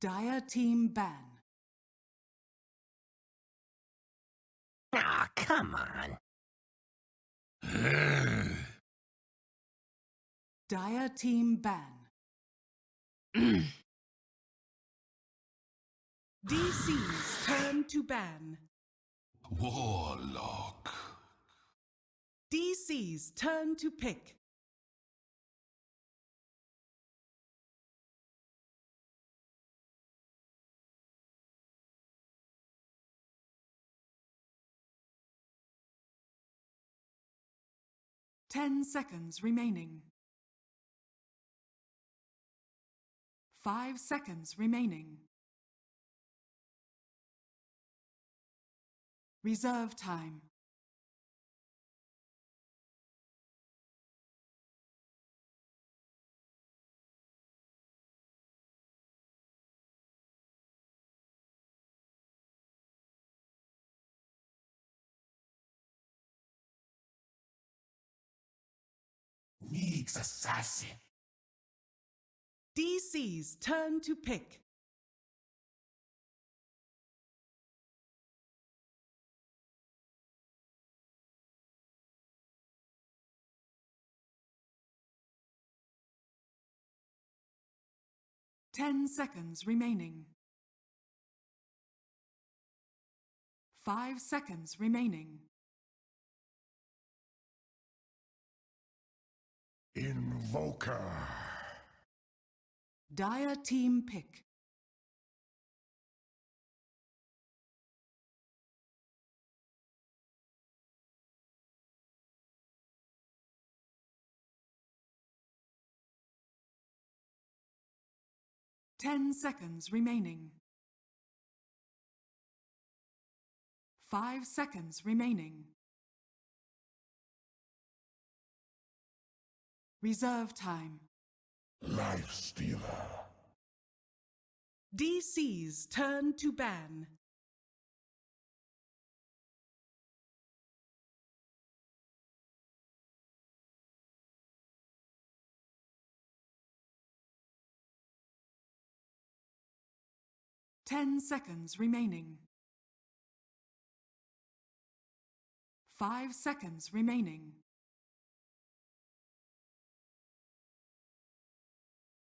Dire team ban. Aw, come on. Dire team ban. DC's turn to ban. Warlock. DC's turn to pick. Ten seconds remaining. 5 seconds remaining. Reserve time. Meeks assassin. DC's turn to pick. Ten seconds remaining. 5 seconds remaining. Invoker. Dire team pick. Ten seconds remaining. 5 seconds remaining. Reserve time. Life stealer. DC's turn to ban. Ten seconds remaining. 5 seconds remaining.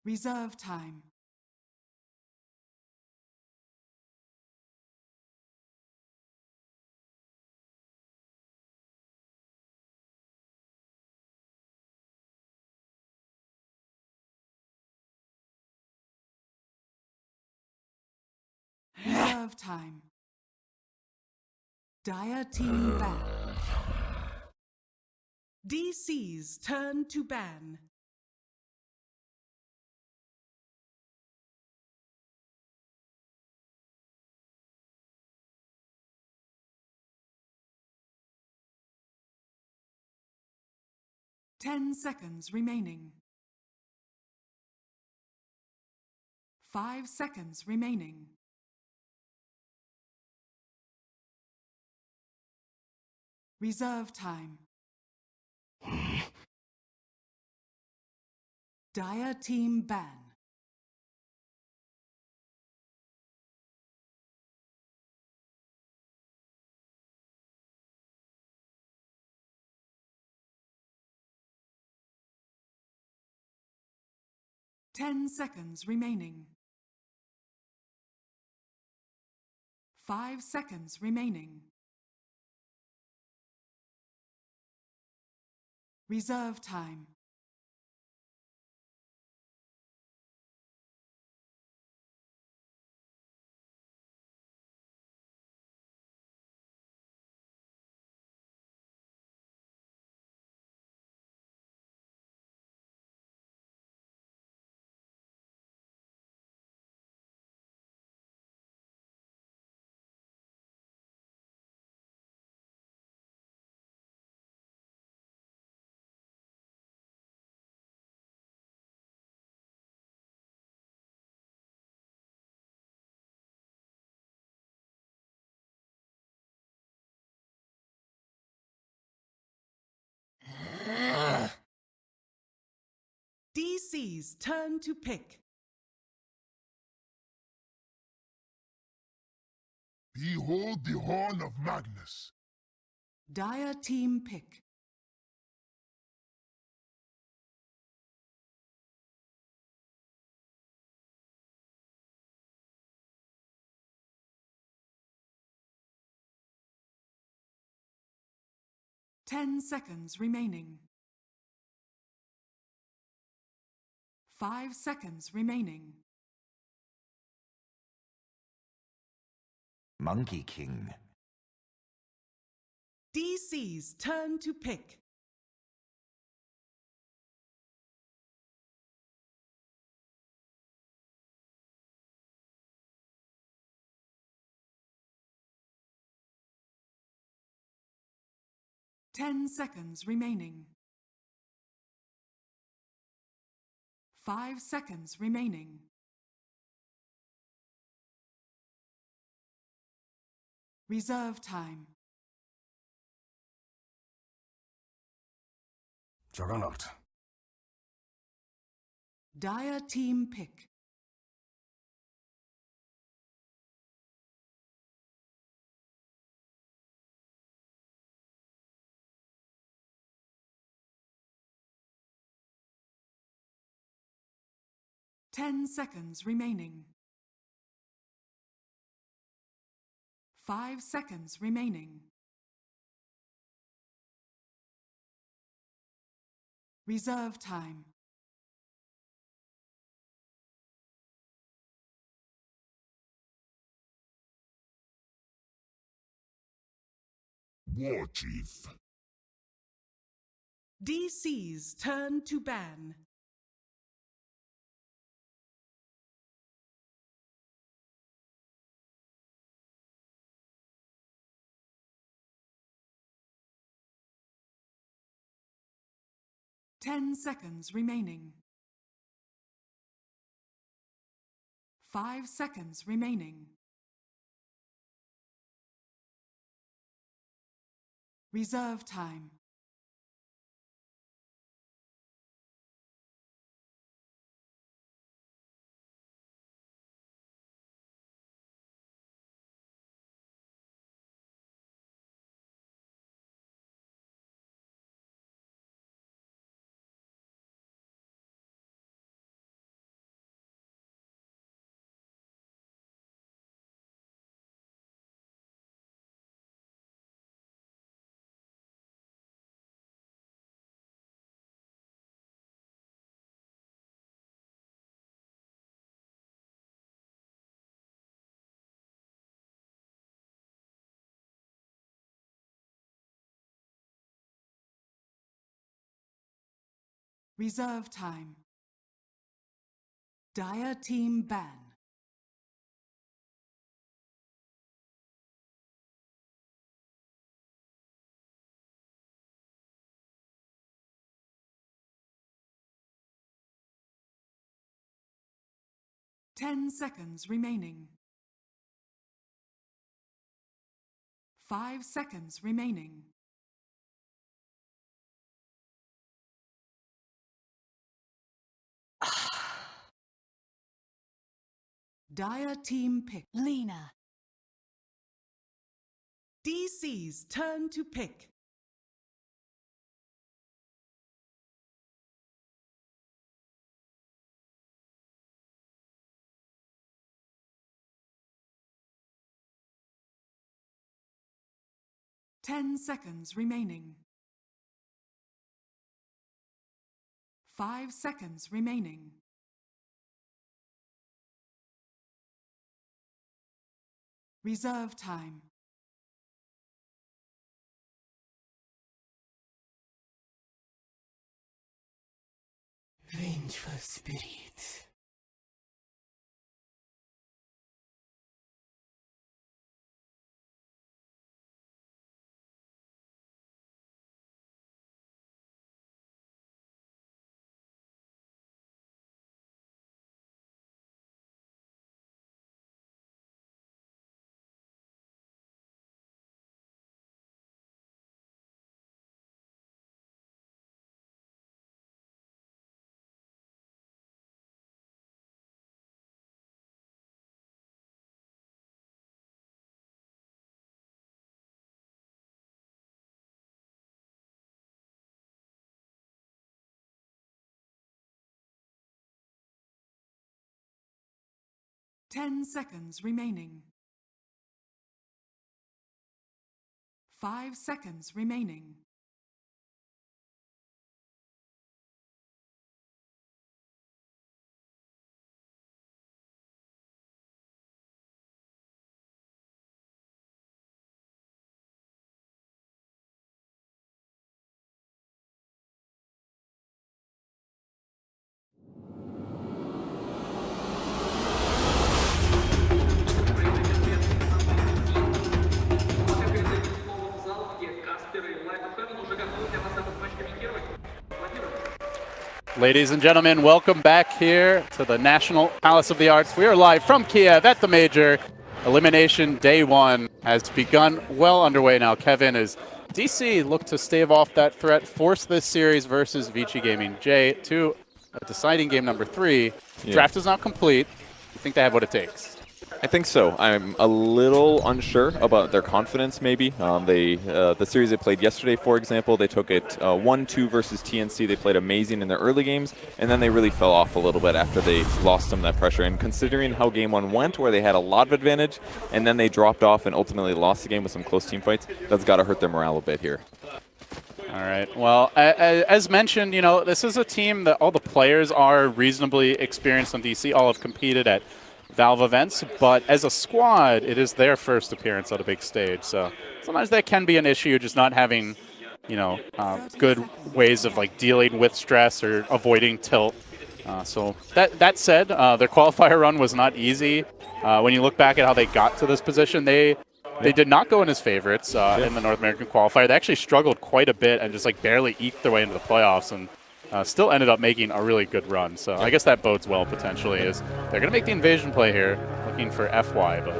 Reserve time. Reserve time. Dire team ban. DC's turn to ban. Ten seconds remaining. 5 seconds remaining. Reserve time. Dire team ban. Ten seconds remaining. 5 seconds remaining. Reserve time. DC's turn to pick. Behold the horn of Magnus. Dire team pick. Ten seconds remaining. 5 seconds remaining. Monkey King. DC's turn to pick. Ten seconds remaining. 5 seconds remaining. Reserve time. Juggernaut. Dire team pick. Ten seconds remaining. 5 seconds remaining. Reserve time. War Chief. DC's turn to ban. Ten seconds remaining. 5 seconds remaining. Reserve time. Reserve time. Dire team ban. Ten seconds remaining. 5 seconds remaining. Dire team pick. Lena. DC's turn to pick. Ten seconds remaining. 5 seconds remaining. Reserve time. Vengeful spirit. 10 seconds remaining. 5 seconds remaining. Ladies and gentlemen, welcome back here to the National Palace of the Arts. We are live from Kiev at the Major. Elimination Day 1 has begun well underway now. Kevin, as DC look to stave off that threat, force this series versus VG Gaming J to a deciding game number 3. Yeah. Draft is not complete. I think they have what it takes. I think so. I'm a little unsure about their confidence, maybe. The series they played yesterday, for example, they took it 1-2 versus TNC. They played amazing in their early games, and then they really fell off a little bit after they lost some of that pressure. And considering how Game 1 went, where they had a lot of advantage, and then they dropped off and ultimately lost the game with some close team fights, that's got to hurt their morale a bit here. All right. Well, as mentioned, you know, this is a team that all the players are reasonably experienced on DC. All have competed at Valve events, but as a squad, it is their first appearance on a big stage. So sometimes that can be an issue, just not having, you know, good ways of like dealing with stress or avoiding tilt. So that said, their qualifier run was not easy. When you look back at how they got to this position, they did not go in as favorites in the North American qualifier. They actually struggled quite a bit and just like barely eked their way into the playoffs, and still ended up making a really good run. So I guess that bodes well potentially, is they're going to make the invasion play here, looking for FY, but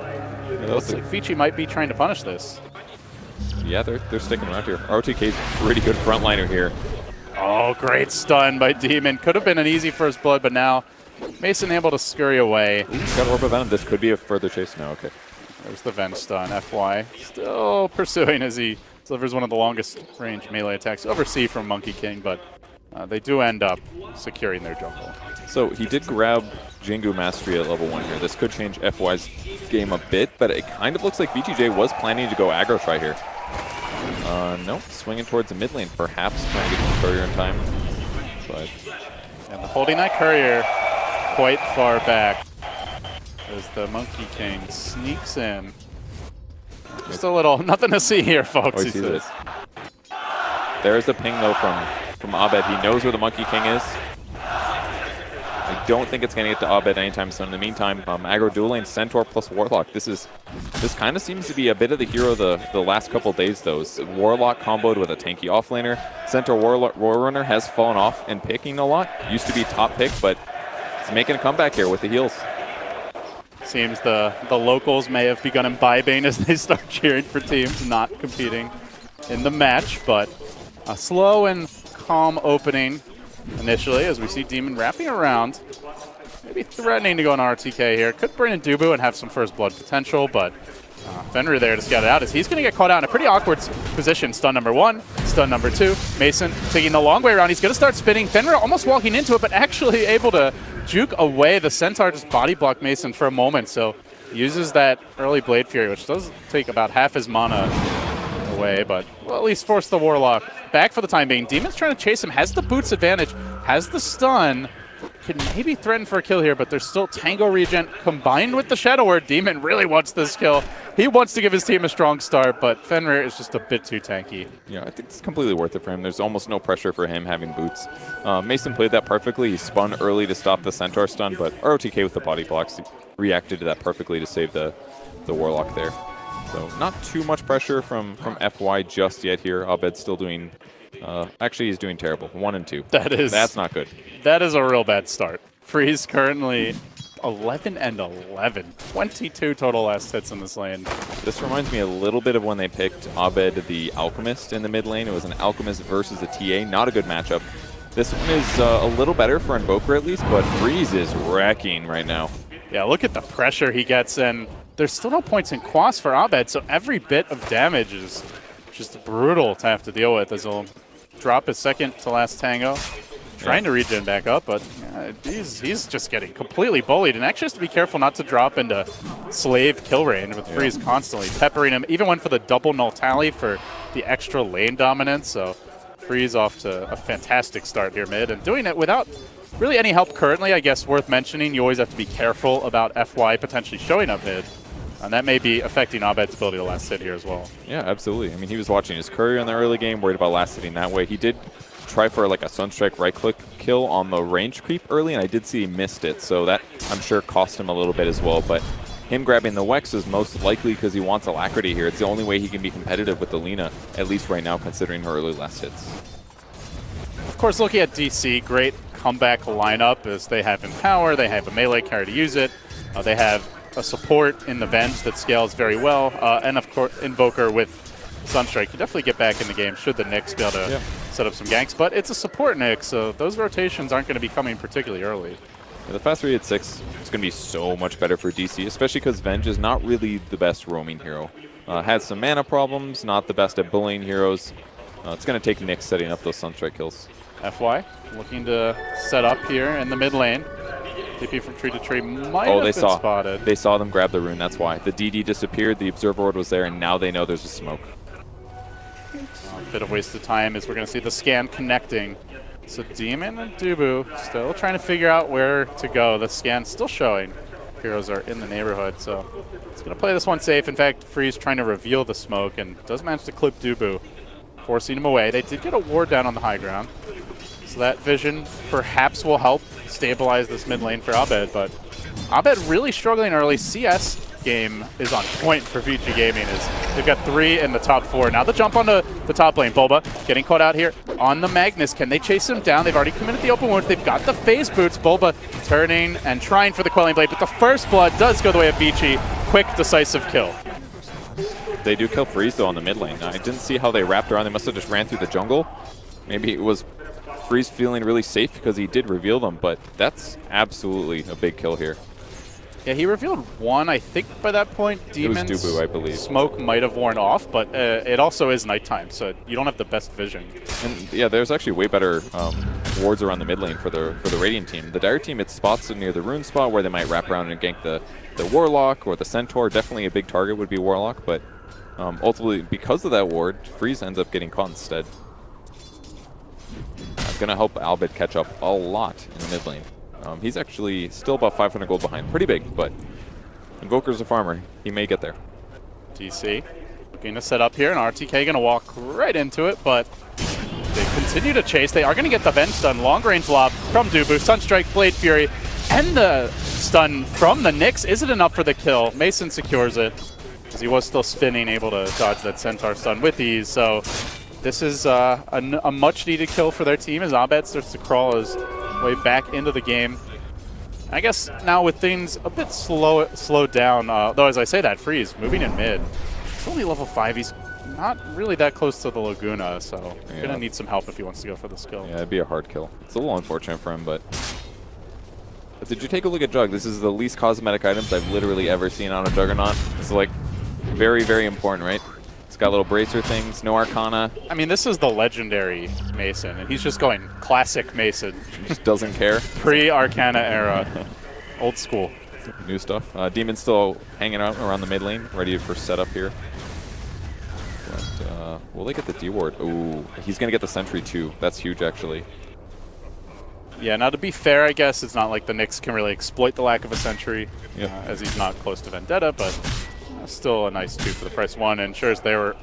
it looks like VG might be trying to punish this. Yeah, they're sticking around here. ROTK's pretty good frontliner here. Oh, great stun by Demon. Could have been an easy first blood, but now Mason able to scurry away. He's got Orb of Venom. This could be a further chase now. Okay. There's the Ven stun. FY still pursuing as he delivers one of the longest range melee attacks over C from Monkey King, but they do end up securing their jungle. So he did grab Jingu Mastery at level 1 here. This could change FY's game a bit, but it kind of looks like VGJ was planning to go aggro try here. No, swinging towards the mid lane, perhaps trying to get the courier in time. But and the holding that courier quite far back as the Monkey King sneaks in. Just a little, nothing to see here, folks. He says. There's the ping though from Abed. He knows where the Monkey King is. I don't think it's going to get to Abed anytime soon. In the meantime, aggro dual lane, Centaur plus Warlock. This kind of seems to be a bit of the hero the last couple days, though. Warlock comboed with a tanky offlaner. Centaur Warrunner has fallen off and picking a lot. Used to be top pick, but it's making a comeback here with the heals. Seems the locals may have begun imbibing as they start cheering for teams not competing in the match, but a slow and calm opening initially as we see Demon wrapping around, maybe threatening to go on RTK here. Could bring in Dubu and have some first blood potential, but Fenrir there to scout it out as he's going to get caught out in a pretty awkward position. Stun number 1, stun number 2. Mason taking the long way around. He's going to start spinning. Fenrir almost walking into it, but actually able to juke away. The Centaur just body blocked Mason for a moment, so uses that early Blade Fury, which does take about half his mana away, but will at least force the Warlock back for the time being. Demon's trying to chase him, has the boots advantage, has the stun, could maybe threaten for a kill here, but there's still Tango regen combined with the Shadow Word. Demon really wants this kill. He wants to give his team a strong start, but Fenrir is just a bit too tanky. Yeah, I think it's completely worth it for him. There's almost no pressure for him having boots. Mason played that perfectly. He spun early to stop the Centaur stun, but ROTK with the body blocks reacted to that perfectly to save the Warlock there. So not too much pressure from FY just yet here. Abed's still doing, actually he's doing terrible. 1 and 2. That's not good. That is a real bad start. Freeze currently 11 and 11. 22 total last hits in this lane. This reminds me a little bit of when they picked Abed the Alchemist in the mid lane. It was an Alchemist versus a TA. Not a good matchup. This one is a little better for Invoker at least, but Freeze is wrecking right now. Yeah, look at the pressure he gets in. There's still no points in Quas for Abed, so every bit of damage is just brutal to have to deal with as he'll drop his second to last Tango. trying to regen back up, but he's just getting completely bullied. And actually has to be careful not to drop into slave kill range with Freeze constantly peppering him. Even went for the double null tally for the extra lane dominance. So Freeze off to a fantastic start here mid, and doing it without really any help currently. I guess worth mentioning, you always have to be careful about FY potentially showing up mid. And that may be affecting Abed's ability to last hit here as well. Yeah, absolutely. I mean, he was watching his courier in the early game, worried about last hitting that way. He did try for like a Sunstrike right-click kill on the range creep early, and I did see he missed it. So that, I'm sure, cost him a little bit as well. But him grabbing the Wex is most likely because he wants Alacrity here. It's the only way he can be competitive with the Lina, at least right now, considering her early last hits. Of course, looking at DC, great comeback lineup as they have Empower, they have a melee carry to use it, they have a support in the Venge that scales very well, and of course Invoker with Sunstrike. You definitely get back in the game should the Nyx be able to set up some ganks, but it's a support Nyx, so those rotations aren't going to be coming particularly early. Yeah, the fast 3 at 6 is going to be so much better for DC, especially because Venge is not really the best roaming hero. Has some mana problems, not the best at bullying heroes. It's going to take Nyx setting up those Sunstrike kills. FY looking to set up here in the mid lane. TP from tree to tree might have been spotted. They saw them grab the rune, that's why. The DD disappeared, the Observer Ward was there, and now they know there's a smoke. A bit of wasted time as we're going to see the scan connecting. So Demon and Dubu still trying to figure out where to go. The scan's still showing. Heroes are in the neighborhood, so it's going to play this one safe. In fact, Freeze trying to reveal the smoke and does manage to clip Dubu, forcing him away. They did get a ward down on the high ground, so that vision perhaps will help stabilize this mid lane for Abed, but Abed really struggling early. CS game is on point for VG Gaming as they've got 3 in the top 4. Now the jump onto the top lane. Bulba getting caught out here on the Magnus. Can they chase him down? They've already committed the open wounds. They've got the phase boots. Bulba turning and trying for the Quelling Blade, but the first blood does go the way of Vici. Quick, decisive kill. They do kill Freeze though on the mid lane. I didn't see how they wrapped around. They must have just ran through the jungle. Maybe it was Freeze feeling really safe because he did reveal them, but that's absolutely a big kill here. Yeah, he revealed one, I think by that point. Demon's it was Dubu, I believe. Smoke might have worn off, but it also is nighttime, so you don't have the best vision. And yeah, there's actually way better wards around the mid lane for the Radiant team. The Dire team, it's spots near the rune spot where they might wrap around and gank the Warlock or the Centaur. Definitely a big target would be Warlock, but ultimately, because of that ward, Freeze ends up getting caught instead. Going to help Albed catch up a lot in the mid lane. He's actually still about 500 gold behind. Pretty big, but Invoker's a farmer. He may get there. DC looking to set up here, and RTK going to walk right into it, but they continue to chase. They are going to get the Venge done. Long range lob from Dubu. Sunstrike, Blade Fury, and the stun from the Nyx. Is it enough for the kill? Mason secures it, because he was still spinning, able to dodge that Centaur stun with ease. So this is a much-needed kill for their team as Abed starts to crawl his way back into the game. I guess now with things a bit slowed down, though as I say that, Freeze moving in mid. He's only level 5. He's not really that close to the Laguna, so going to need some help if he wants to go for this kill. Yeah, it'd be a hard kill. It's a little unfortunate for him, but did you take a look at Jug? This is the least cosmetic items I've literally ever seen on a Juggernaut. It's like very, very important, right? It's got little bracer things, no Arcana. I mean, this is the legendary Mason, and he's just going classic Mason. Just doesn't care. Pre-Arcana era. Old school. New stuff. Demon's still hanging out around the mid lane, ready for setup here. But will they get the D-ward? Ooh, he's going to get the Sentry too. That's huge, actually. Yeah, now to be fair, I guess it's not like the Nyx can really exploit the lack of a Sentry, as he's not close to Vendetta, but still a nice 2 for the price 1, and ensures their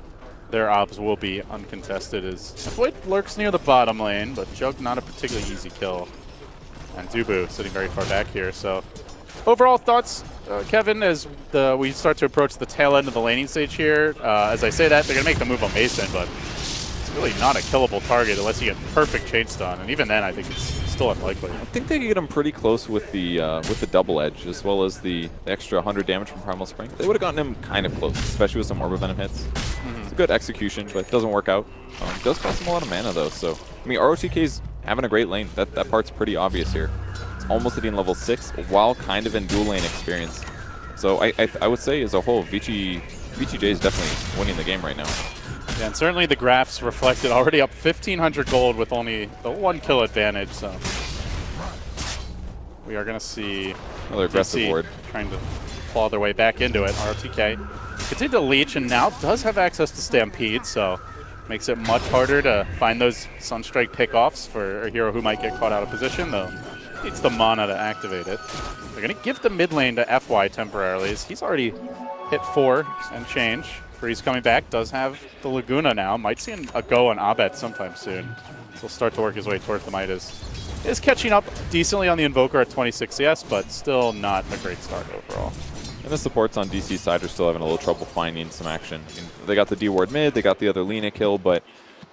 obs will be uncontested as Void lurks near the bottom lane, but Jug not a particularly easy kill. And Dubu sitting very far back here, so overall thoughts, Kevin, as we start to approach the tail end of the laning stage here. As I say that, they're going to make the move on Mason, but it's really not a killable target unless you get perfect chain stun, and even then I think it's still unlikely. I think they could get him pretty close with the double edge, as well as the extra 100 damage from Primal Spring. They would have gotten him kind of close, especially with some Orb of Venom hits. It's a good execution, but it doesn't work out. It does cost him a lot of mana though, so I mean ROTK's having a great lane. That part's pretty obvious here. It's almost hitting level 6 while kind of in dual lane experience. So I would say as a whole, VGJ is definitely winning the game right now. Yeah, and certainly the graphs reflected already up 1,500 gold with only the 1 kill advantage, so we are going to see Another aggressive DC ward. trying to claw their way back into it. RTK continue to leech and now does have access to Stampede, so makes it much harder to find those Sunstrike pickoffs for a hero who might get caught out of position, though needs the mana to activate it. They're going to give the mid lane to FY temporarily, as he's already hit 4 and change. Freeze coming back, does have the Laguna now. Might see a go on Abed sometime soon. So he'll start to work his way towards the Midas. Is catching up decently on the Invoker at 26 CS, but still not a great start overall. And the supports on DC's side are still having a little trouble finding some action. I mean, they got the D-ward mid, they got the other Lina kill, but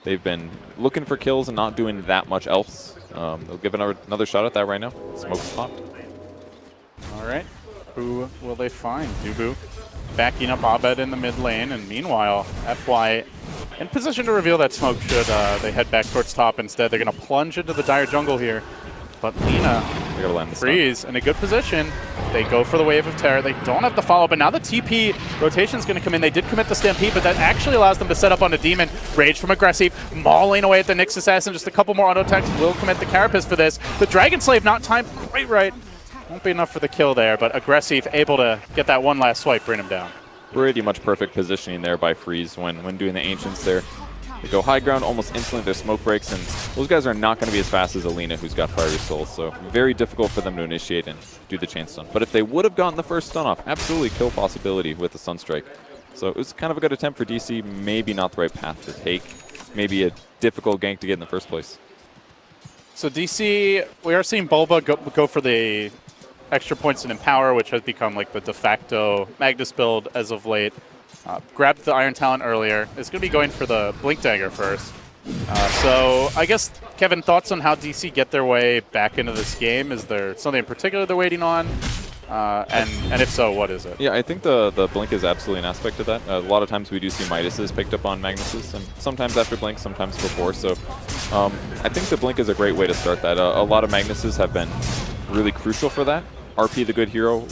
they've been looking for kills and not doing that much else. They'll give another shot at that right now. Smoke's popped. All right, who will they find? Dubu backing up Abed in the mid lane, and meanwhile, FY in position to reveal that smoke should they head back towards top instead. They're going to plunge into the dire jungle here, but Lina Freeze in a good position. They go for the Wave of Terror. They don't have the follow, but now the TP rotation is going to come in. They did commit the Stampede, but that actually allows them to set up on a Demon. Rage from Aggressive, mauling away at the Nyx Assassin. Just a couple more auto attacks will commit the Carapace for this. The Dragon Slave not timed quite right. Won't be enough for the kill there, but Aggressive able to get that one last swipe, bring him down. Pretty much perfect positioning there by Freeze when doing the Ancients there. They go high ground almost instantly, their smoke breaks, and those guys are not going to be as fast as Alina, who's got Fiery Soul, so very difficult for them to initiate and do the chain stun. But if they would have gotten the first stun off, absolutely kill possibility with the Sunstrike. So it was kind of a good attempt for DC, maybe not the right path to take, maybe a difficult gank to get in the first place. So DC, we are seeing Bulba go for the extra points in Empower, which has become like the de facto Magnus build as of late. Grabbed the Iron Talent earlier. Is going to be going for the Blink Dagger first. So I guess, Kevin, thoughts on how DC get their way back into this game? Is there something in particular they're waiting on? And if so, what is it? Yeah, I think the Blink is absolutely an aspect of that. A lot of times we do see Midases picked up on Magnuses, and sometimes after Blink, sometimes before. So I think the Blink is a great way to start that. A lot of Magnuses have been really crucial for that. RP the good hero,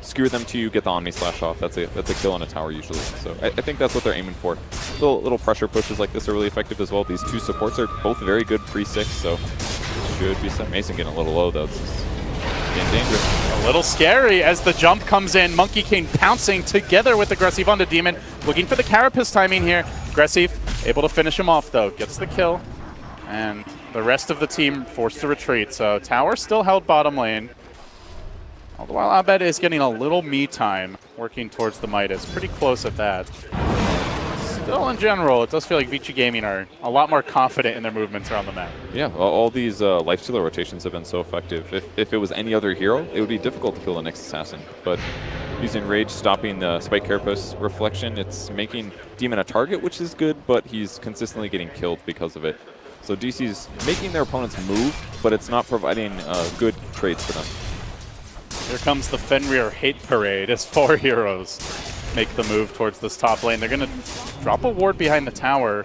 skewer them to you, get the Omni Slash off. That's a kill on a tower usually. So I think that's what they're aiming for. Little pressure pushes like this are really effective as well. These two supports are both very good pre-6, so it should be set. Mason getting a little low though. It's getting dangerous. A little scary as the jump comes in. Monkey King pouncing together with Aggressive on the Demon. Looking for the Carapace timing here. Aggressive able to finish him off though. Gets the kill. And the rest of the team forced to retreat. So tower still held bottom lane. All the while, Abed is getting a little me time working towards the Midas. Pretty close at that. Still, in general, it does feel like VGJ Gaming are a lot more confident in their movements around the map. Yeah, all these lifestealer rotations have been so effective. If it was any other hero, it would be difficult to kill the next assassin. But using Rage, stopping the Spike Carapace reflection, it's making Demon a target, which is good, but he's consistently getting killed because of it. So DC's making their opponents move, but it's not providing good trades for them. Here comes the Fenrir Hate Parade as 4 heroes make the move towards this top lane. They're going to drop a ward behind the tower.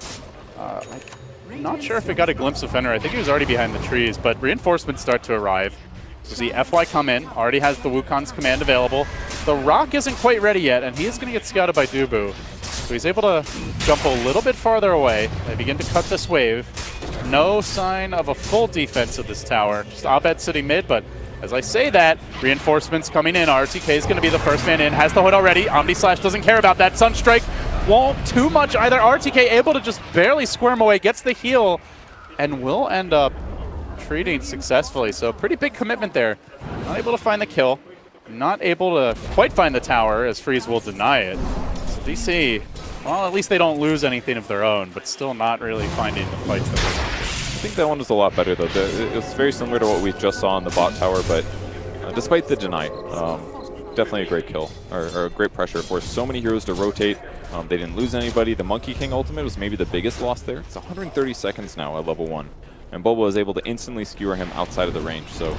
I'm not sure if it got a glimpse of Fenrir. I think he was already behind the trees, but reinforcements start to arrive. So see FY come in, already has the Wukong's command available. The Rock isn't quite ready yet, and he is going to get scouted by Dubu. So he's able to jump a little bit farther away. They begin to cut this wave. No sign of a full defense of this tower. Just Abed sitting mid, but as I say that, reinforcements coming in. RTK is going to be the first man in. Has the hood already. Omni Slash doesn't care about that. Sunstrike won't too much either. RTK able to just barely squirm away. Gets the heal and will end up treating successfully. So pretty big commitment there. Not able to find the kill. Not able to quite find the tower as Freeze will deny it. So DC, well, at least they don't lose anything of their own, but still not really finding the fights that they want. I think that one was a lot better though. It was very similar to what we just saw on the bot tower, but despite the deny, definitely a great kill, or a great pressure. Forced so many heroes to rotate. They didn't lose anybody. The Monkey King ultimate was maybe the biggest loss there. It's 130 seconds now at level 1. And Boba was able to instantly skewer him outside of the range, so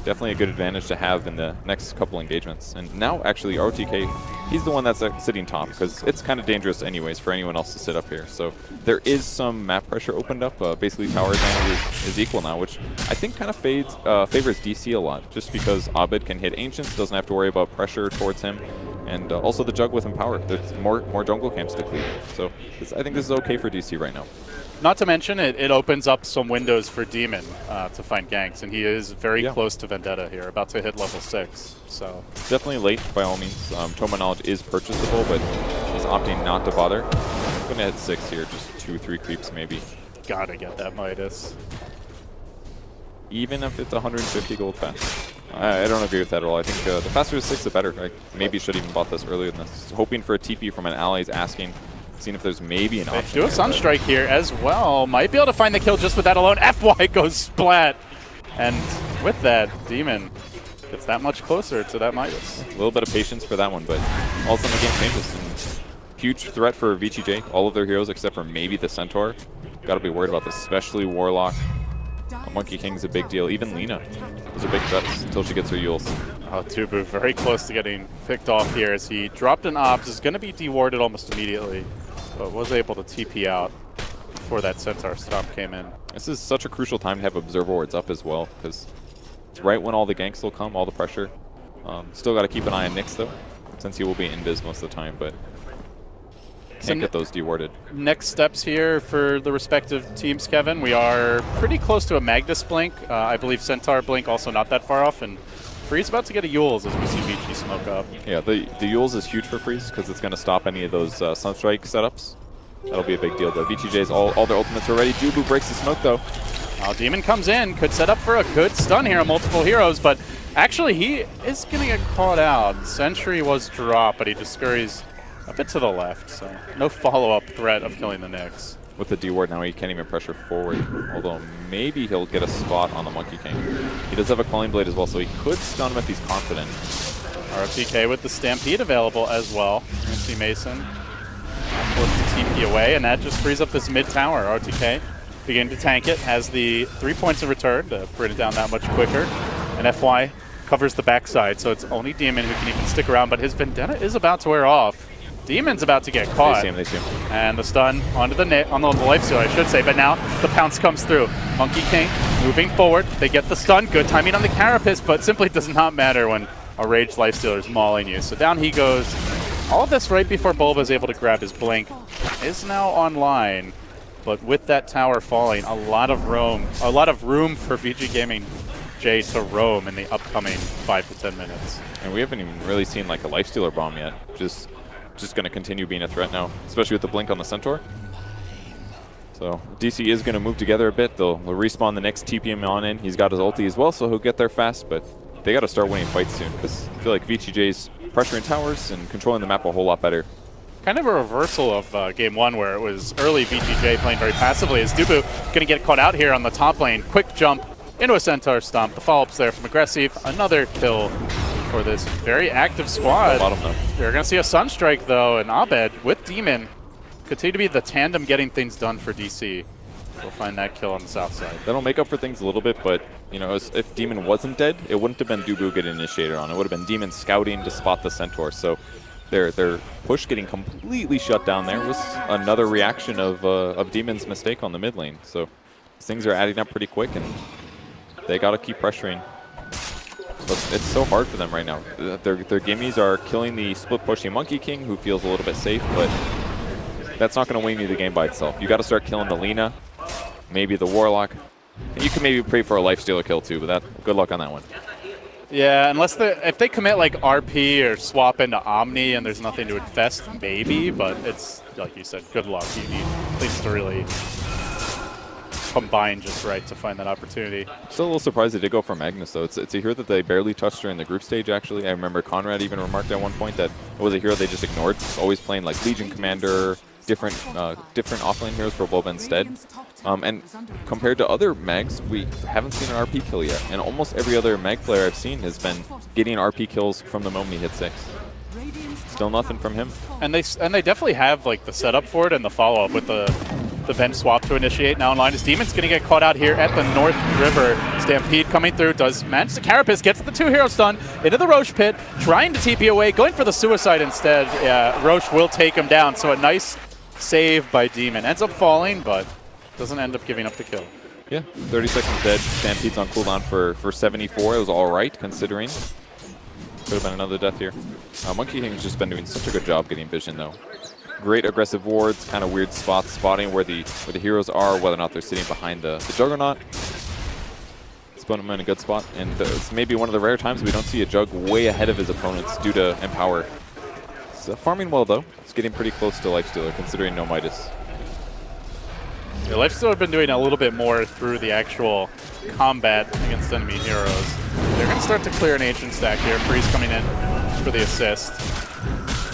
definitely a good advantage to have in the next couple engagements. And now, actually, RTK, he's the one that's sitting top, because it's kind of dangerous anyways for anyone else to sit up here. So there is some map pressure opened up. Basically, tower advantage is equal now, which I think kind of favors DC a lot, just because Abed can hit Ancients, doesn't have to worry about pressure towards him. And also the Jug with Empower. There's more jungle camps to clear. So I think this is okay for DC right now. Not to mention, it opens up some windows for Demon to find ganks, and he is very close to Vendetta here, about to hit level 6. So definitely late by all means. Toma Knowledge is purchasable, but he's opting not to bother. I'm gonna hit 6 here, just 2-3 creeps maybe. gotta get that Midas. Even if it's 150 gold fast. I don't agree with that at all. I think the faster the 6, the better. I maybe should even bought this earlier than this. Hoping for a TP from an ally, is asking, seeing if there's maybe an option. Do a Sunstrike here as well. Might be able to find the kill just with that alone. FY goes splat. And with that, Demon gets that much closer to that Midas. A little bit of patience for that one, but all of a sudden the game changes. And huge threat for VGJ. All of their heroes except for maybe the Centaur. Got to be worried about this, especially Warlock. Monkey King's a big deal. Even Lina. Those are big threats until she gets her Yules. Oh, Tubu very close to getting picked off here as he dropped an Ops. Is going to be dewarded almost immediately, but was able to TP out before that Centaur stomp came in. This is such a crucial time to have Observer Wards up as well, because it's right when all the ganks will come, all the pressure. Still got to keep an eye on Nyx though, since he will be in biz most of the time, but can't get those dewarded. Next steps here for the respective teams, Kevin. We are pretty close to a Magnus Blink. I believe Centaur Blink also not that far off, and Freeze about to get a Yules as we see VG smoke up. Yeah, the Yules is huge for Freeze because it's going to stop any of those Sunstrike setups. That'll be a big deal though. VGJ's all their ultimates are ready. Dubu breaks the smoke though. Demon comes in, could set up for a good stun here on multiple heroes, but actually he is going to get caught out. Sentry was dropped, but he just scurries a bit to the left, so no follow-up threat of killing the Nyx. With the D-ward now, he can't even pressure forward, although maybe he'll get a spot on the Monkey King. He does have a Quelling Blade as well, so he could stun him if he's confident. RTK with the Stampede available as well. You see Mason flips the TP away, and that just frees up this mid-tower. RTK beginning to tank it, has the 3 points in return to bring it down that much quicker, and FY covers the backside, so it's only Demon who can even stick around, but his Vendetta is about to wear off. Demon's about to get caught. They see him. And the stun onto the lifesteal, I should say, but now the pounce comes through. Monkey King moving forward. They get the stun. Good timing on the Carapace, but simply does not matter when a raged lifestealer is mauling you. So down he goes. All of this right before Bulba is able to grab his Blink. Is now online, but with that tower falling, a lot of room for VG Gaming J to roam in the upcoming 5 to 10 minutes. And we haven't even really seen like a lifestealer bomb yet. Just going to continue being a threat now, especially with the Blink on the Centaur. So DC is going to move together a bit. They'll respawn the next TP him on in. He's got his ulti as well, so he'll get there fast, but they got to start winning fights soon because I feel like VGJ's pressuring towers and controlling the map a whole lot better. Kind of a reversal of Game 1 where it was early VGJ playing very passively as Dubu going to get caught out here on the top lane. Quick jump into a Centaur stomp. The follow-up's there from Aggressive. Another kill for this very active squad. You're going to see a Sunstrike, though, and Abed with Demon continue to be the tandem getting things done for DC. We'll find that kill on the south side. That'll make up for things a little bit, but you know, if Demon wasn't dead, it wouldn't have been Dubu getting initiated on. It would have been Demon scouting to spot the Centaur. So their push getting completely shut down there was another reaction of Demon's mistake on the mid lane. So things are adding up pretty quick, and they got to keep pressuring. But it's so hard for them right now. Their gimmies are killing the split pushing Monkey King, who feels a little bit safe, but that's not going to win you the game by itself. You got to start killing the Lina, maybe the Warlock, and you can maybe pray for a lifestealer kill too. But good luck on that one. Yeah, unless if they commit like RP or swap into Omni and there's nothing to infest, maybe. But it's like you said, good luck. You need things to really combine just right to find that opportunity. Still a little surprised they did go for Magnus though. It's a hero that they barely touched during the group stage actually. I remember Conrad even remarked at one point that it was a hero they just ignored. Always playing like Legion Commander, different offlane heroes for Bulba instead. And compared to other mags, we haven't seen an RP kill yet. And almost every other mag player I've seen has been getting RP kills from the moment he hit 6. Still nothing from him. And they definitely have like the setup for it and the follow-up with the vent swap to initiate now online. As Demon's going to get caught out here at the North River. Stampede coming through, does manage the Carapace, gets the 2 heroes stun into the Roche pit, trying to TP away, going for the suicide instead. Yeah, Roche will take him down, so a nice save by Demon. Ends up falling, but doesn't end up giving up the kill. Yeah, 30 seconds dead. Stampede's on cooldown for 74. It was all right, considering. Could have been another death here. Monkey King's just been doing such a good job getting vision, though. Great aggressive wards, kind of weird spots, spotting where the heroes are, whether or not they're sitting behind the Juggernaut. It's put him in a good spot, and it's maybe one of the rare times we don't see a Jug way ahead of his opponents due to Empower. It's farming well, though. It's getting pretty close to Lifestealer, considering no Midas. Yeah, Lifestealer have been doing a little bit more through the actual combat against enemy heroes. They're going to start to clear an Ancient stack here. Freeze coming in for the assist.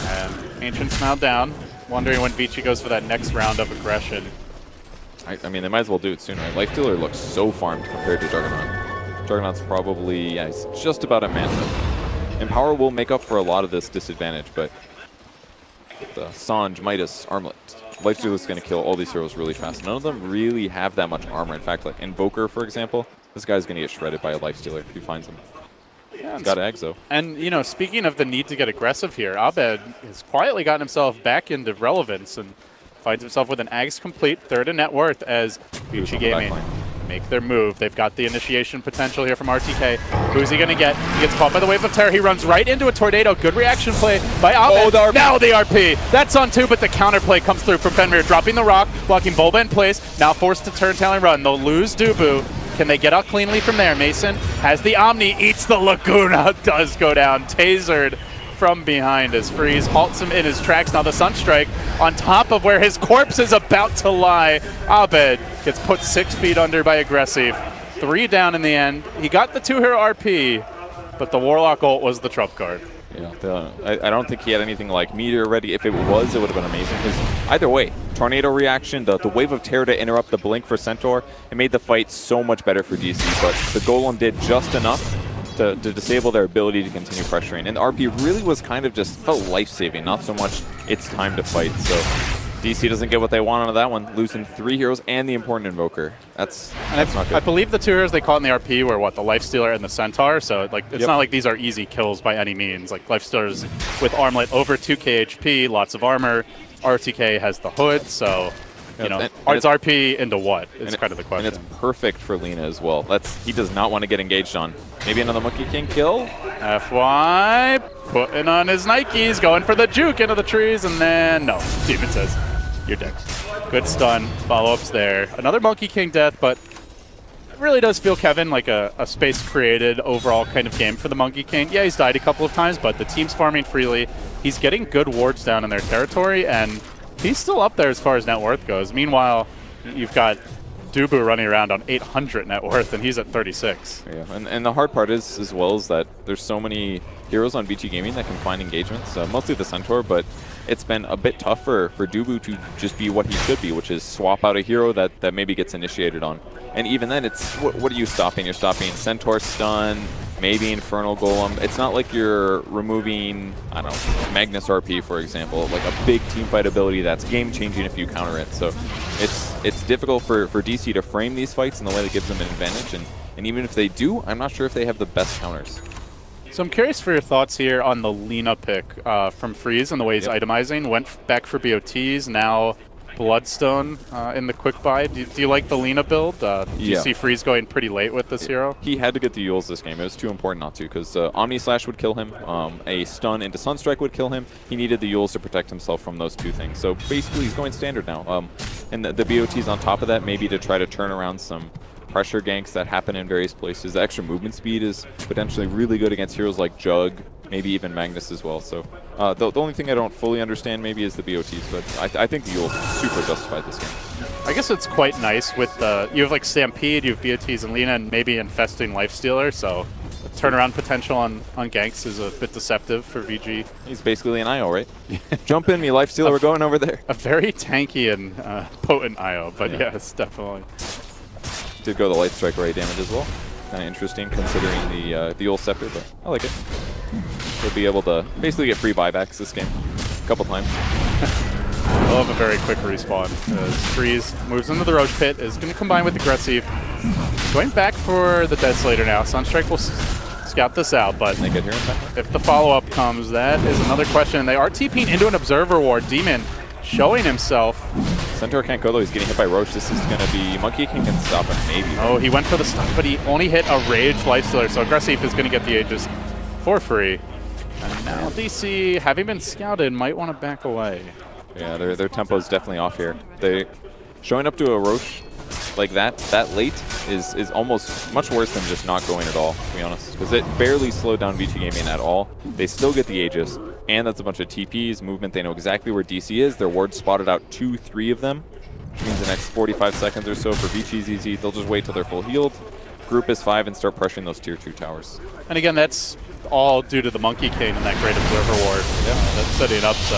And Ancient's now down. Wondering when VGJ goes for that next round of aggression. I mean, they might as well do it soon, right? Lifestealer looks so farmed compared to Juggernaut. Juggernaut's probably, yeah, he's just about at Manta. Empower will make up for a lot of this disadvantage, but the Sange, Midas, Armlet, Lifestealer's going to kill all these heroes really fast. None of them really have that much armor. In fact, like Invoker, for example, this guy's going to get shredded by a Lifestealer if he finds him. Yeah, he's got eggs, though. And, you know, speaking of the need to get aggressive here, Abed has quietly gotten himself back into relevance and finds himself with an Ags complete, third in net worth as VGJ Gaming make their move. They've got the initiation potential here from RTK. Who's he going to get? He gets caught by the Wave of Terror. He runs right into a Tornado. Good reaction play by Abed. Oh, now the RP. That's on two, but the counterplay comes through from Fenrir, dropping the rock, blocking Bulba in place. Now forced to turn tail and run. They'll lose Dubu. Can they get out cleanly from there? Mason has the Omni, eats the Laguna, does go down. Tasered from behind as Freeze halts him in his tracks. Now the Sunstrike on top of where his corpse is about to lie. Abed gets put 6 feet under by Aggressive. 3 down in the end. He got the 2-hero RP, but the Warlock ult was the trump card. Yeah, I don't think he had anything like Meteor ready. If it was, it would have been amazing. Because either way, Tornado reaction, the Wave of Terror to interrupt the Blink for Centaur, it made the fight so much better for DC. But the Golem did just enough to disable their ability to continue pressuring. And the RP really was kind of just felt life-saving, not so much it's time to fight. So DC doesn't get what they want out of that one, losing 3 heroes and the important Invoker. That's not good. I believe the 2 heroes they caught in the RP were what, the Lifestealer and the Centaur. So like it's not like these are easy kills by any means. Like Lifestealer's with Armlet over 2k HP, lots of armor. RTK has the hood, so you know, Art's RP into what is kind of the question. And it's perfect for Lina as well. He does not want to get engaged on. Maybe another Monkey King kill. FY putting on his Nikes, going for the juke into the trees, and then no. Demon says, "You're dead." Good stun. Follow-ups there. Another Monkey King death, but it really does feel, Kevin, like a space created overall kind of game for the Monkey King. Yeah, he's died a couple of times, but the team's farming freely. He's getting good wards down in their territory, and he's still up there as far as net worth goes. Meanwhile, you've got Dubu running around on 800 net worth, and he's at 36. Yeah, and the hard part is, as well, is that there's so many heroes on VG Gaming that can find engagements, mostly the Centaur, but it's been a bit tougher for Dubu to just be what he should be, which is swap out a hero that maybe gets initiated on. And even then, it's what are you stopping? You're stopping Centaur stun, maybe Infernal Golem. It's not like you're removing, I don't know, Magnus RP, for example, like a big teamfight ability that's game-changing if you counter it. So it's difficult for DC to frame these fights in the way that gives them an advantage. And even if they do, I'm not sure if they have the best counters. So I'm curious for your thoughts here on the Lina pick from Freeze and the way he's itemizing. Went back for BOTs, now Bloodstone in the quick buy. Do you like the Lina build? Do you see Freeze going pretty late with this hero? He had to get the Yules this game. It was too important not to, because Omni Slash would kill him, a stun into Sunstrike would kill him. He needed the Yules to protect himself from those 2 things. So basically he's going standard now. And the BOTs on top of that, maybe to try to turn around some pressure ganks that happen in various places. The extra movement speed is potentially really good against heroes like Jug, maybe even Magnus as well. So the only thing I don't fully understand maybe is the BOTs, but I think the Yule super justified this game. I guess it's quite nice with you have like Stampede, you have BOTs and Lina, and maybe Infesting Lifestealer, so the turnaround potential on ganks is a bit deceptive for VG. He's basically an IO, right? Jump in me, Lifestealer, we're going over there. A very tanky and potent IO, but yes, definitely. Did go the Light Strike array damage as well. Kind of interesting considering the old Scepter, but I like it. We'll be able to basically get free buybacks this game a couple times. We'll have a very quick respawn. Freeze moves into the Roach Pit, is going to combine with Aggressive. Going back for the Dead Slater now. Sunstrike will scout this out, but they get here in time. If the follow-up comes, that is another question. They are TPing into an Observer Ward. Demon showing himself. Centaur can't go though, he's getting hit by Roach. This is going to be, Monkey King can stop him maybe. Oh, he went for the stun, but he only hit a Rage Lifestealer, so Aggressive is going to get the Aegis for free. And now DC, having been scouted, might want to back away. Yeah, their tempo is definitely off here. They showing up to a Roche like that late is almost much worse than just not going at all, to be honest. Because it barely slowed down VG Gaming at all. They still get the Aegis, and that's a bunch of TPs, movement. They know exactly where DC is. Their ward spotted out 2-3 of them, which means the next 45 seconds or so for VGZZ, they'll just wait till they're full healed, group is 5, and start pressuring those tier 2 towers. And again, that's all due to the Monkey King and that great observer ward. That's setting it up, so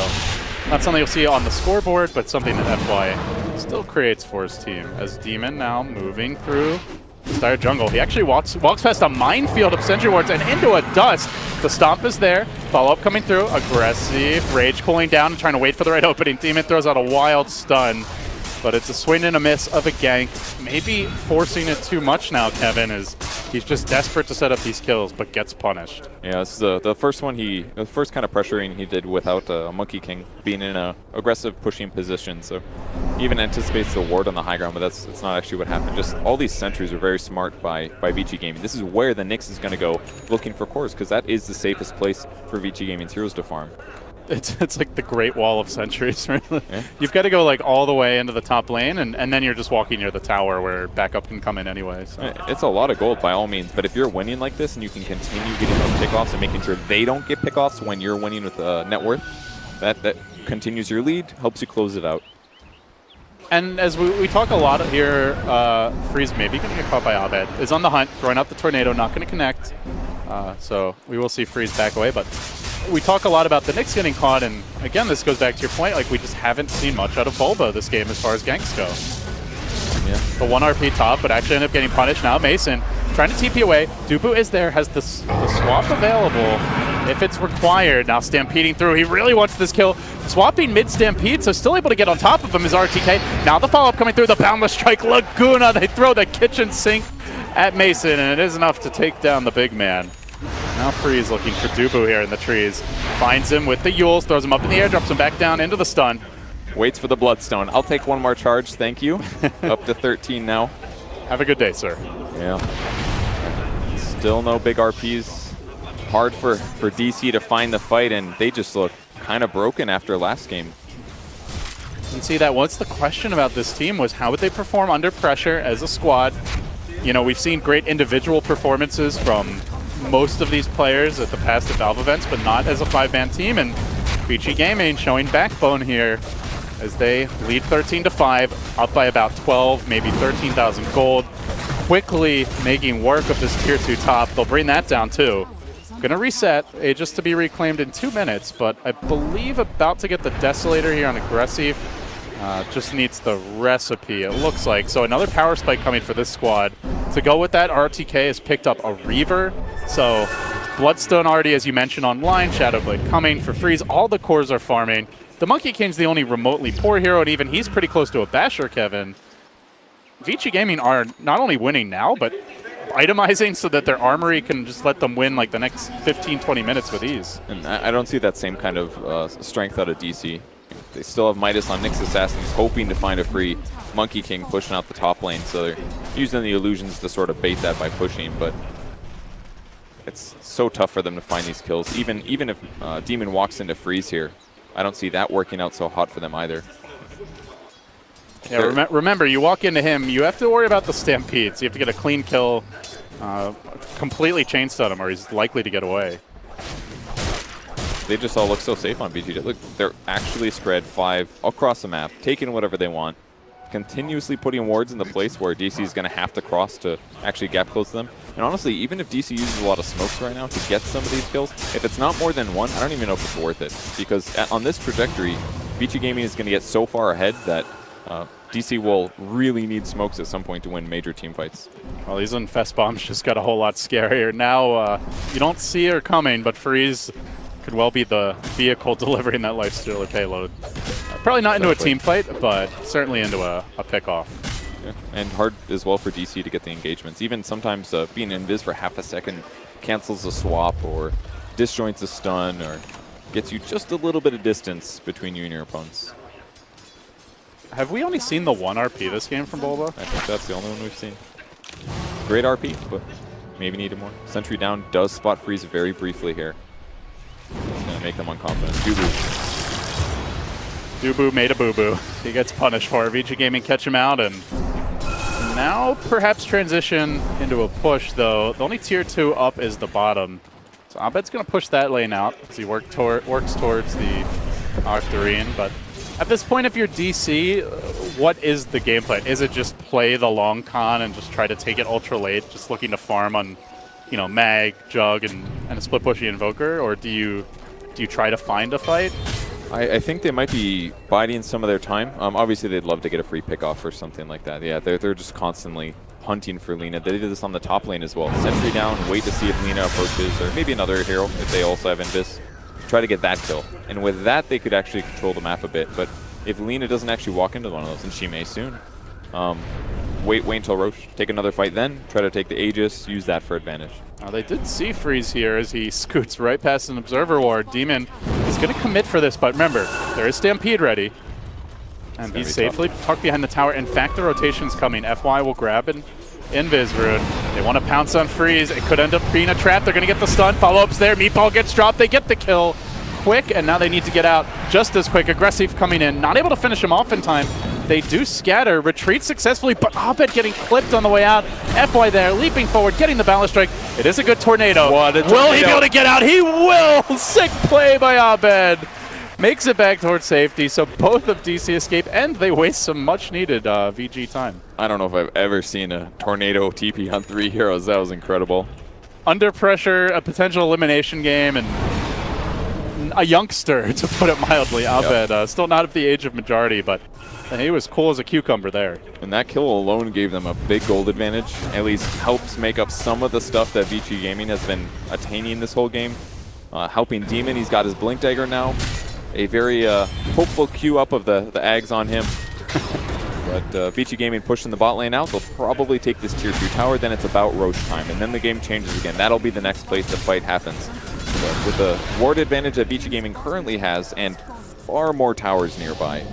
not something you'll see on the scoreboard, but something that FY still creates for his team. As Demon now moving through the Dire Jungle. He actually walks past a minefield of sentry wards and into a dust. The stomp is there. Follow-up coming through. Aggressive. Rage cooling down and trying to wait for the right opening. Demon throws out a wild stun. But it's a swing and a miss of a gank. Maybe forcing it too much now, Kevin, is he's just desperate to set up these kills, but gets punished. Yeah, this is the first one the first kind of pressuring he did without a Monkey King being in a aggressive pushing position. So he even anticipates the ward on the high ground, but that's not actually what happened. Just all these sentries are very smart by VG Gaming. This is where the Nyx is going to go looking for cores, because that is the safest place for VG Gaming's heroes to farm. It's like the Great Wall of Sentries, right? Yeah. You've got to go like all the way into the top lane, and then you're just walking near the tower where backup can come in anyway. So. It's a lot of gold by all means, but if you're winning like this and you can continue getting those pickoffs and making sure they don't get pickoffs when you're winning with net worth, that continues your lead, helps you close it out. And as we talk a lot here, Freeze maybe going to get caught by Abed. Is on the hunt, throwing out the tornado, not going to connect. So we will see Freeze back away, but we talk a lot about the Nyx getting caught, and again, this goes back to your point, like we just haven't seen much out of Bulba this game as far as ganks go. Yeah. The 1 RP top, but actually end up getting punished now. Mason trying to TP away. Dubu is there, has the swap available if it's required. Now stampeding through. He really wants this kill. Swapping mid-stampede, so still able to get on top of him is RTK. Now the follow-up coming through. The Boundless Strike. Laguna, they throw the kitchen sink at Mason, and it is enough to take down the big man. Now Freeze looking for Dubu here in the trees. Finds him with the Yules, throws him up in the air, drops him back down into the stun. Waits for the Bloodstone. I'll take one more charge, thank you. Up to 13 now. Have a good day, sir. Yeah. Still no big RPs. Hard for DC to find the fight, and they just look kind of broken after last game. And see, that was the question about this team, was how would they perform under pressure as a squad? You know, we've seen great individual performances from most of these players at the past Valve events, but not as a 5-man team. And VG Gaming showing backbone here as they lead 13-5, up by about 12, maybe 13,000 gold. Quickly making work of this tier 2 top. They'll bring that down too. Gonna reset, just to be reclaimed in 2 minutes, but I believe about to get the Desolator here on aggressive. Just needs the recipe, it looks like. So another power spike coming for this squad. To go with that, RTK has picked up a Reaver. So Bloodstone already, as you mentioned, online. Shadowblade coming for Freeze. All the cores are farming. The Monkey King's the only remotely poor hero, and even he's pretty close to a Basher, Kevin. VG Gaming are not only winning now, but itemizing so that their armory can just let them win like the next 15-20 minutes with ease. And I don't see that same kind of strength out of DC. They still have Midas on Nyx Assassins, hoping to find a free Monkey King pushing out the top lane, so they're using the illusions to sort of bait that by pushing, but it's so tough for them to find these kills. Even if Demon walks into Freeze here, I don't see that working out so hot for them either. Yeah, remember, you walk into him, you have to worry about the stampedes. You have to get a clean kill, completely chain stun him, or he's likely to get away. They just all look so safe on VGJ. Look, they're actually spread 5 across the map, taking whatever they want, continuously putting wards in the place where DC is going to have to cross to actually gap close them. And honestly, even if DC uses a lot of smokes right now to get some of these kills, if it's not more than 1, I don't even know if it's worth it. Because on this trajectory, VG Gaming is going to get so far ahead that DC will really need smokes at some point to win major team fights. Well, these Infest Bombs just got a whole lot scarier. Now, you don't see her coming, but Freeze could well be the vehicle delivering that Lifestealer payload. Probably not into a team fight, but certainly into a pick-off. Yeah. And hard as well for DC to get the engagements. Even sometimes being invis for half a second cancels a swap or disjoints a stun or gets you just a little bit of distance between you and your opponents. Have we only seen the 1 RP this game from Bulba? I think that's the only one we've seen. Great RP, but maybe needed more. Sentry down does spot Freeze very briefly here. and make them unconfident. Dubu made a boo-boo. He gets punished for it. VG Gaming catch him out, and now perhaps transition into a push, though. The only tier 2 up is the bottom. So Abed's going to push that lane out as he works towards the Octarine. But at this point, if you're DC, what is the game plan? Is it just play the long con and just try to take it ultra late, just looking to farm on, you know, Mag, Jug, and a split pushy Invoker? Or do you try to find a fight? I think they might be biding some of their time. Obviously, they'd love to get a free pickoff or something like that. Yeah, they're just constantly hunting for Lina. They did this on the top lane as well. Sentry down, wait to see if Lina approaches, or maybe another hero if they also have Invis. Try to get that kill. And with that, they could actually control the map a bit. But if Lina doesn't actually walk into one of those, and she may soon, wait until Roche, take another fight then, try to take the Aegis, use that for advantage. They did see Freeze here as he scoots right past an Observer Ward. Demon is going to commit for this, but remember, there is Stampede ready. And he's safely tucked behind the tower. In fact, the rotation's coming. FY will grab an Invis Rune. They want to pounce on Freeze. It could end up being a trap. They're going to get the stun. Follow-ups there. Meatball gets dropped. They get the kill quick, and now they need to get out just as quick. Aggressive coming in. Not able to finish him off in time. They do scatter, retreat successfully, but Abed getting clipped on the way out. FY there, leaping forward, getting the balance strike. It is a good tornado. What a tornado. Will he be able to get out? He will! Sick play by Abed. Makes it back towards safety, so both of DC escape, and they waste some much-needed VG time. I don't know if I've ever seen a tornado TP on 3 heroes. That was incredible. Under pressure, a potential elimination game, and a youngster, to put it mildly. Abed, still not at the age of majority, but he was cool as a cucumber there. And that kill alone gave them a big gold advantage. At least helps make up some of the stuff that VG Gaming has been attaining this whole game. Helping Demon, he's got his Blink Dagger now. A very hopeful queue up of the Ags on him. But VG Gaming pushing the bot lane out. They'll probably take this tier 2 tower, then it's about Roche time. And then the game changes again. That'll be the next place the fight happens. But with the ward advantage that VG Gaming currently has and far more towers nearby,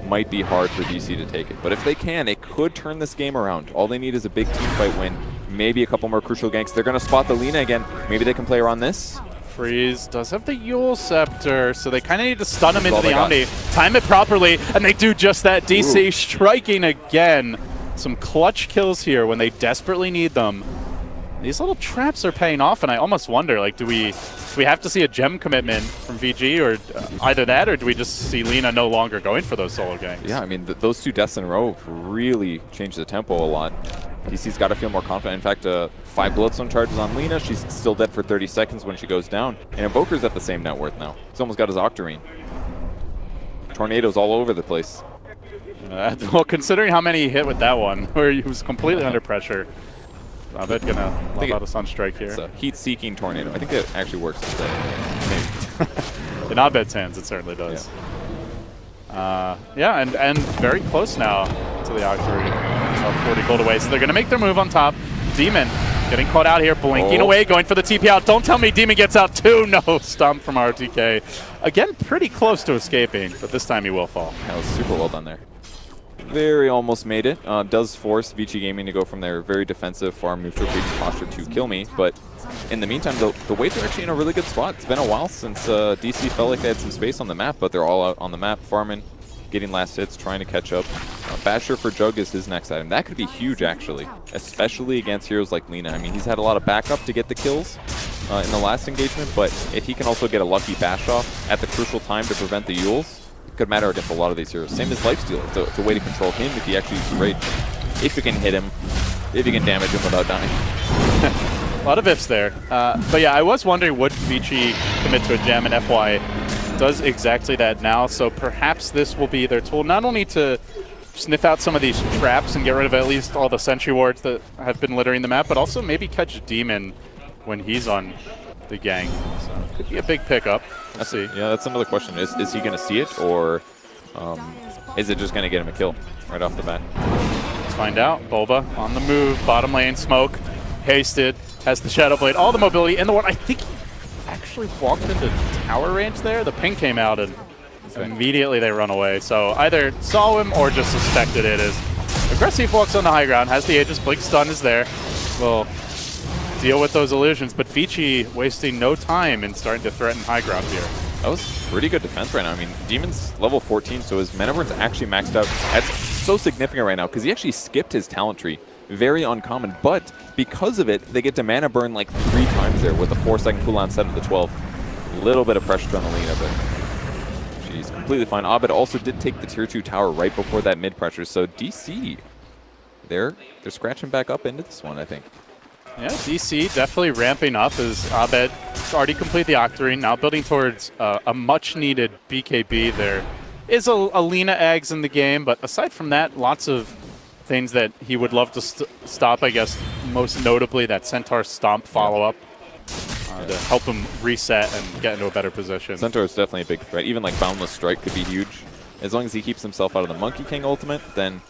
might be hard for DC to take it. But if they can, it could turn this game around. All they need is a big team fight win. Maybe a couple more crucial ganks. They're going to spot the Lina again. Maybe they can play around this. Freeze does have the Yule Scepter, so they kind of need to stun him into the Omni. Time it properly, and they do just that. DC striking again. Some clutch kills here when they desperately need them. These little traps are paying off, and I almost wonder, like, do we have to see a gem commitment from VG, or either that, or do we just see Lina no longer going for those solo ganks? Yeah, I mean, those 2 deaths in a row really changed the tempo a lot. DC's got to feel more confident. In fact, 5 Bloodstone charges on Lina. She's still dead for 30 seconds when she goes down. And Invoker's at the same net worth now. He's almost got his Octarine. Tornadoes all over the place. Well, considering how many he hit with that one, where he was completely under pressure, I bet gonna lob out a Sunstrike here. It's a heat-seeking tornado. I think it actually works instead. Maybe. In Abed's hands, it certainly does. Yeah, and very close now to the Octarine. 40 gold away, so they're going to make their move on top. Demon getting caught out here, blinking away, going for the TP out. Don't tell me Demon gets out too. No, stomp from RTK. Again, pretty close to escaping, but this time he will fall. That was super well done there. Very almost made it. Does force VG Gaming to go from their very defensive farm neutral creep posture to kill me, but in the meantime, the Waves are actually in a really good spot. It's been a while since DC felt like they had some space on the map, but they're all out on the map farming, getting last hits, trying to catch up. Basher for Jug is his next item. That could be huge, actually, especially against heroes like Lina. I mean, he's had a lot of backup to get the kills in the last engagement, but if he can also get a lucky bash off at the crucial time to prevent the Yules, it could matter against a lot of these heroes. Same as Lifesteal. It's a way to control him if he actually uses Rage. If you can hit him, if you can damage him without dying. A lot of ifs there. But yeah, I was wondering, would VG commit to a gem, and FY does exactly that now, so perhaps this will be their tool, not only to sniff out some of these traps and get rid of at least all the sentry wards that have been littering the map, but also maybe catch Demon when he's on the gang. So could be a big pickup. Let's see. Yeah, that's another question. Is he going to see it, or is it just going to get him a kill right off the bat? Let's find out. Boba on the move, bottom lane, smoke, hasted, has the Shadow Blade, all the mobility in the ward. I think he actually walked into tower range there. The ping came out, and immediately they run away. So either saw him or just suspected it. As Aggressive walks on the high ground, has the Aegis, Blink Stun is there. Will deal with those illusions, but VG wasting no time in starting to threaten high ground here. That was pretty good defense right now. I mean, Demon's level 14, so his mana burn's actually maxed out. That's so significant right now because he actually skipped his talent tree. Very uncommon, but because of it, they get to mana burn like 3 times there with a 4-second cooldown instead of the 12. A little bit of pressure on the Lina, but she's completely fine. Abed also did take the tier 2 tower right before that mid pressure, so DC, they're scratching back up into this one, I think. Yeah, DC definitely ramping up as Abed already complete the Octarine, now building towards a much-needed BKB. There is a Lina eggs in the game, but aside from that, lots of things that he would love to stop, I guess, most notably that Centaur Stomp follow-up to help him reset and get into a better position. Centaur is definitely a big threat. Even like Boundless Strike could be huge. As long as he keeps himself out of the Monkey King ultimate, then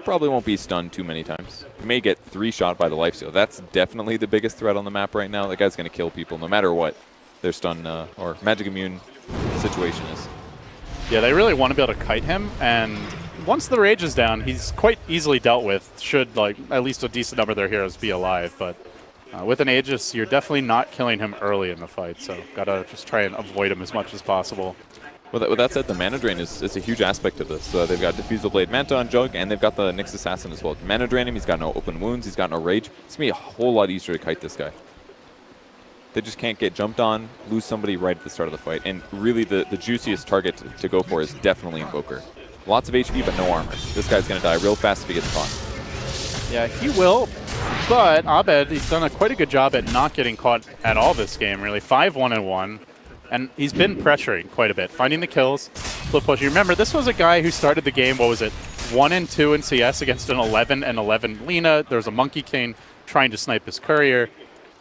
probably won't be stunned too many times. He may get 3-shot by the lifesteal. That's definitely the biggest threat on the map right now. That guy's going to kill people no matter what their stun or magic immune situation is. Yeah, they really want to be able to kite him, and once the rage is down, he's quite easily dealt with. Should like at least a decent number of their heroes be alive, but with an Aegis, you're definitely not killing him early in the fight, so gotta just try and avoid him as much as possible. With that said, the mana drain is a huge aspect of this. They've got Diffusal Blade Manta on Jug, and they've got the Nyx Assassin as well. Mana drain him, he's got no open wounds, he's got no rage. It's going to be a whole lot easier to kite this guy. They just can't get jumped on, lose somebody right at the start of the fight. And really, the juiciest target to go for is definitely Invoker. Lots of HP, but no armor. This guy's going to die real fast if he gets caught. Yeah, he will, but Abed, he's done quite a good job at not getting caught at all this game, really. 5-1-1. And he's been pressuring quite a bit, finding the kills, flip push. You remember, this was a guy who started the game, what was it, 1-2 in CS against an 11-11 Lina. There was a Monkey King trying to snipe his courier.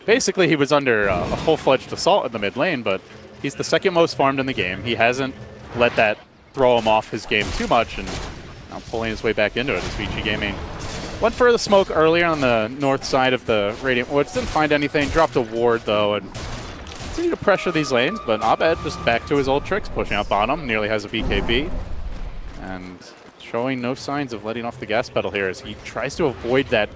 Basically, he was under a full-fledged assault in the mid lane, but he's the second most farmed in the game. He hasn't let that throw him off his game too much, and now pulling his way back into it as VG Gaming went for the smoke earlier on the north side of the Radiant Woods. Didn't find anything, dropped a ward, though, and continue to pressure these lanes, but Abed just back to his old tricks, pushing up bottom, nearly has a BKB, and showing no signs of letting off the gas pedal here as he tries to avoid that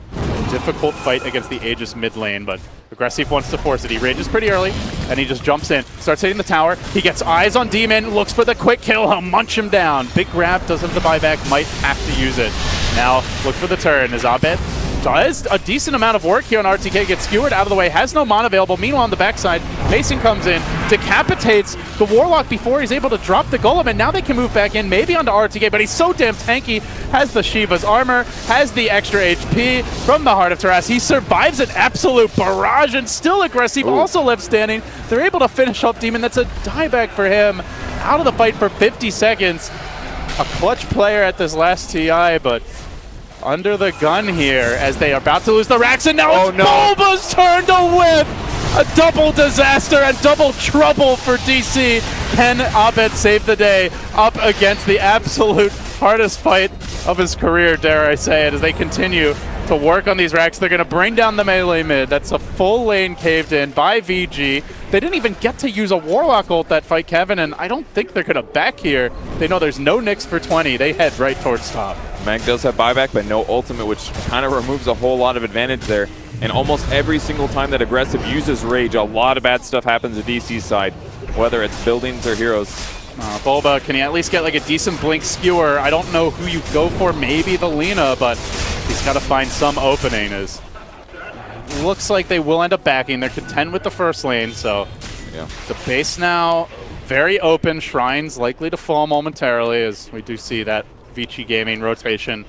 difficult fight against the Aegis mid lane, but Aggressive wants to force it. He rages pretty early, and he just jumps in, starts hitting the tower. He gets eyes on Demon, looks for the quick kill, he'll munch him down. Big grab, doesn't have the buyback, might have to use it. Now, look for the turn as Abed does a decent amount of work here on RTK, gets skewered out of the way, has no mana available. Meanwhile, on the backside, Mason comes in, decapitates the Warlock before he's able to drop the Golem, and now they can move back in, maybe onto RTK, but he's so damn tanky, has the Shiva's armor, has the extra HP from the Heart of Taras. He survives an absolute barrage, and still Aggressive also left standing. They're able to finish up Demon. That's a dieback for him. Out of the fight for 50 seconds. A clutch player at this last TI, but under the gun here as they are about to lose the racks, and now it's Bulba's turn to whip! A double disaster and double trouble for DC. Can Abed save the day up against the absolute hardest fight of his career, dare I say it, as they continue to work on these racks. They're going to bring down the melee mid. That's a full lane caved in by VG. They didn't even get to use a Warlock ult that fight, Kevin, and I don't think they're going to back here. They know there's no Nyx for 20. They head right towards top. Mag does have buyback, but no ultimate, which kind of removes a whole lot of advantage there. And almost every single time that Aggressive uses Rage, a lot of bad stuff happens to DC's side, whether it's buildings or heroes. Bulba, can he at least get like a decent blink skewer? I don't know who you go for, maybe the Lina, but he's got to find some opening. As looks like they will end up backing. They're content with the first lane, so yeah. The base now very open. Shrines likely to fall momentarily as we do see that VG Gaming rotation.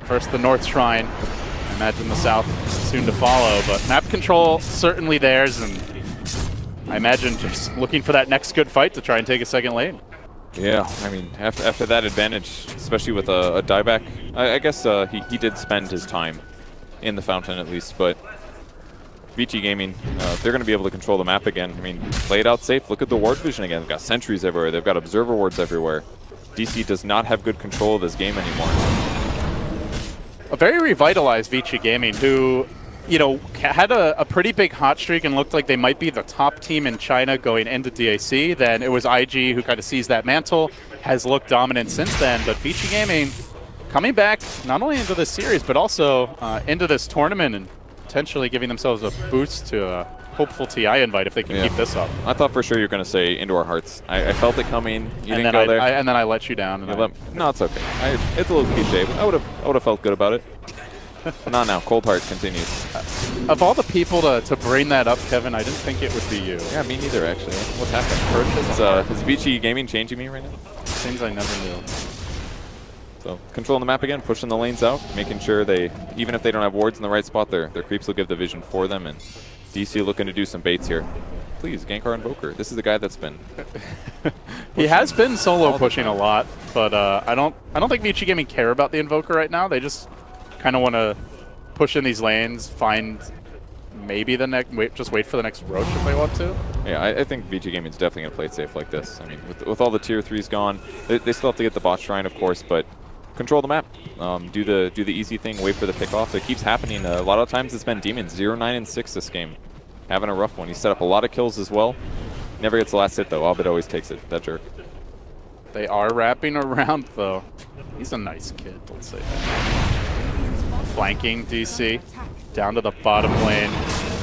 First the North Shrine, I imagine the South soon to follow, but map control certainly theirs, and I imagine just looking for that next good fight to try and take a second lane. Yeah, I mean, after that advantage, especially with a dieback, I guess he did spend his time in the fountain at least, but VG Gaming, they're going to be able to control the map again. I mean, play it out safe. Look at the ward vision again. They've got sentries everywhere. They've got observer wards everywhere. DC does not have good control of this game anymore. A very revitalized VG Gaming who, you know, had a pretty big hot streak and looked like they might be the top team in China going into DAC. Then it was IG who kind of seized that mantle, has looked dominant since then. But VG Gaming coming back not only into this series, but also into this tournament and potentially giving themselves a boost to hopeful TI invite if they can keep this up. I thought for sure you were going to say Into Our Hearts. I felt it coming. You didn't go there. And then I let you down. No, it's okay. It's a little cliche, but I would have felt good about it. But not now. Cold Heart continues. Of all the people to bring that up, Kevin, I didn't think it would be you. Yeah, me neither, actually. What's happening? Is VG Gaming changing me right now? Things I never knew. So controlling the map again, pushing the lanes out, making sure they, even if they don't have wards in the right spot, their creeps will give the vision for them. And DC looking to do some baits here. Please, gank our Invoker. This is the guy that's been. He has been solo pushing a lot, but I don't think VG Gaming care about the Invoker right now. They just kind of want to push in these lanes, find maybe the next, just wait for the next Roach if they want to. Yeah, I think VG Gaming's definitely going to play it safe like this. I mean, with all the tier 3s gone, they still have to get the bot shrine, of course, but control the map. Do the easy thing, wait for the pickoff. It keeps happening. A lot of times it's been Demons 0-9-6 this game. Having a rough one. He set up a lot of kills as well. Never gets the last hit though. Abed always takes it, that jerk. They are wrapping around though. He's a nice kid, let's say that. Flanking DC down to the bottom lane.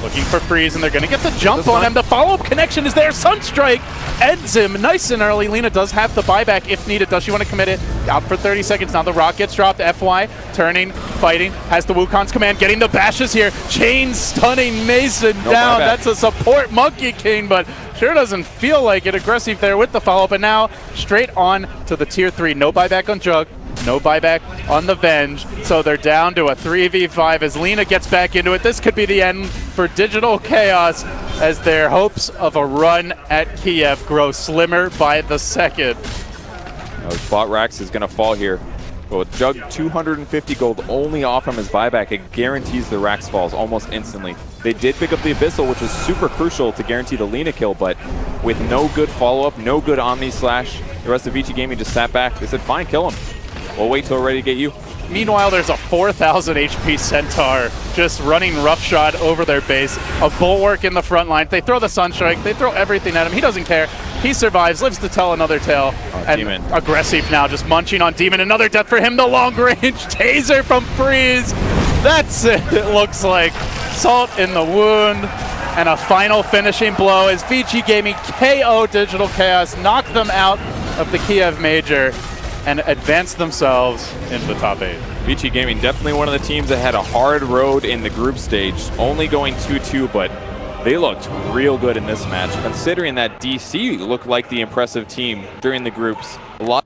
Looking for freeze, and they're going to get the jump on him. The follow-up connection is there. Sunstrike ends him nice and early. Lina does have the buyback if needed. Does she want to commit it? Out for 30 seconds now. The rock gets dropped. FY turning, fighting, has the Wukong's command, getting the bashes here. Chain stunning Mason down. That's a support Monkey King, but sure doesn't feel like it. Aggressive there with the follow-up, and now straight on to the tier 3. No buyback on Jug. No buyback on the Venge, so they're down to a 3v5 as Lina gets back into it. This could be the end for Digital Chaos as their hopes of a run at Kiev grow slimmer by the second. Bot Rax is going to fall here. But with Jug 250 gold only off from his buyback, it guarantees the Rax falls almost instantly. They did pick up the Abyssal, which was super crucial to guarantee the Lina kill, but with no good follow-up, no good Omni Slash, the rest of VG Gaming just sat back. They said, fine, kill him. We'll wait till we're ready to get you. Meanwhile, there's a 4,000 HP Centaur just running roughshod over their base. A bulwark in the front line. They throw the Sunstrike. They throw everything at him. He doesn't care. He survives, lives to tell another tale. And Demon. Aggressive now, just munching on Demon. Another death for him. The long range taser from Freeze. That's it. It looks like salt in the wound. And a final finishing blow as VG Gaming KO Digital Chaos, knock them out of the Kiev Major and advance themselves into the top 8. VG Gaming, definitely one of the teams that had a hard road in the group stage, only going 2-2, but they looked real good in this match, considering that DC looked like the impressive team during the groups. A lot